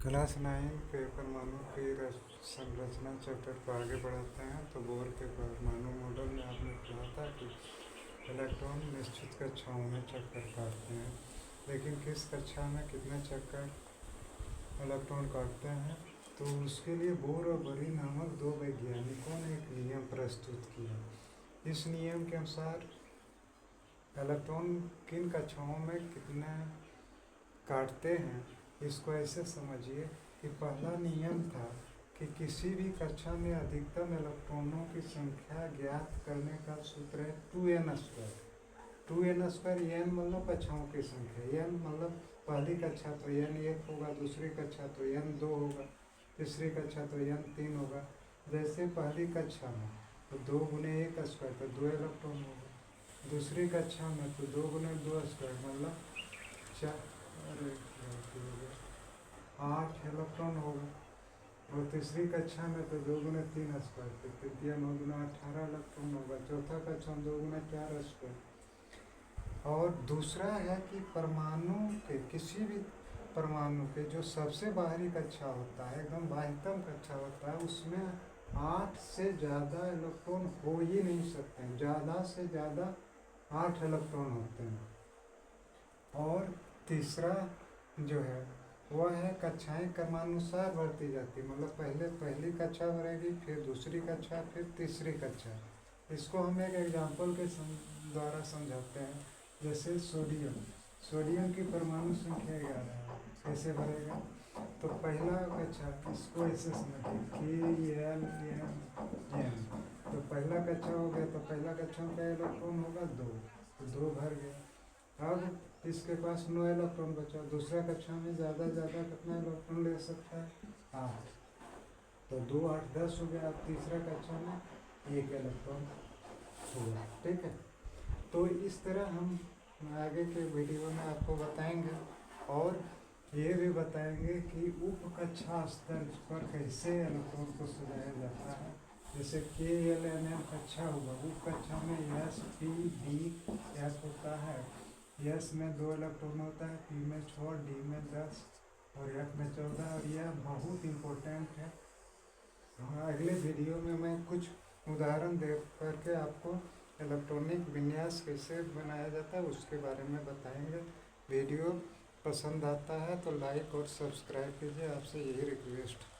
Class 9 के परमाणु की संरचना चैप्टर को आगे बढ़ाते हैं। तो बोर के परमाणु मॉडल में आपने पढ़ा था कि इलेक्ट्रॉन निश्चित कक्षाओं में चक्कर काटते हैं, लेकिन किस कक्षा में कितने चक्कर इलेक्ट्रॉन काटते हैं। तो उसके लिए बोर और बरी नामक दो वैज्ञानिकों ने एक नियम प्रस्तुत किया। इस नियम के अनुसार इलेक्ट्रॉन किन कक्षाओं में कितने काटते हैं, इसको ऐसे समझिए कि पहला नियम था कि किसी भी कक्षा में अधिकतम इलेक्ट्रॉनों की संख्या ज्ञात करने का सूत्र है 2n²। 2n² n मतलब कक्षाओं की संख्या, n मतलब पहली कक्षा तो n1 होगा, दूसरी कक्षा तो n2 होगा, तीसरी कक्षा तो n3 होगा। जैसे पहली कक्षा में तो 2 × 1² तो 2 इलेक्ट्रॉन होगा, दूसरी कक्षा में तो 2 × 2² मतलब 8 इलेक्ट्रॉन होगा, और तीसरी कक्षा में तो 2 × 3² तो तृतीय 9 × 18 इलेक्ट्रॉन होगा, चौथा कक्षा में 2 × 4²। और दूसरा है कि परमाणु के किसी भी परमाणु के जो सबसे बाहरी कक्षा होता है, एकदम बाह्यतम कक्षा होता है, उसमें 8 से ज़्यादा इलेक्ट्रॉन हो ही नहीं सकते हैं। ज़्यादा से ज़्यादा 8 इलेक्ट्रॉन होते हैं। और तीसरा जो है वह है कक्षाएं क्रमानुसार बढ़ती जाती, मतलब पहले पहली कक्षा बढ़ेगी, फिर दूसरी कक्षा, फिर तीसरी कक्षा। इसको हम एक एग्जाम्पल के द्वारा समझाते हैं। जैसे सोडियम की परमाणु संख्या 11 है, कैसे बढ़ेगा। तो पहला कक्षा, इसको ऐसे समझिए KLMN। तो पहला कक्षा हो गया, तो पहला कक्षा में क्या इलेक्ट्रॉन होगा 2, तो 2 भर गया। अब इसके पास 9 इलेक्ट्रॉन बचा, दूसरा कक्षा में ज़्यादा कितना इलेक्ट्रॉन ले सकता है 8, तो 2 8 10 हो गया। अब तीसरा कक्षा में 1 इलेक्ट्रॉन होगा। ठीक है, तो इस तरह हम आगे के वीडियो में आपको बताएंगे, और ये भी बताएंगे कि उप कक्षा स्तर पर कैसे इलेक्ट्रॉन को सजाया जाता है। जैसे KLMN कक्षा होगा, उप कक्षा में S P D F होता है। S में 2 इलेक्ट्रॉन होता है, P में 6, D में 10 और F में 14। और यह बहुत इम्पोर्टेंट है। अगले वीडियो में मैं कुछ उदाहरण दे करके आपको इलेक्ट्रॉनिक विन्यास कैसे बनाया जाता है उसके बारे में बताएंगे। वीडियो पसंद आता है तो लाइक और सब्सक्राइब कीजिए, आपसे यही रिक्वेस्ट है।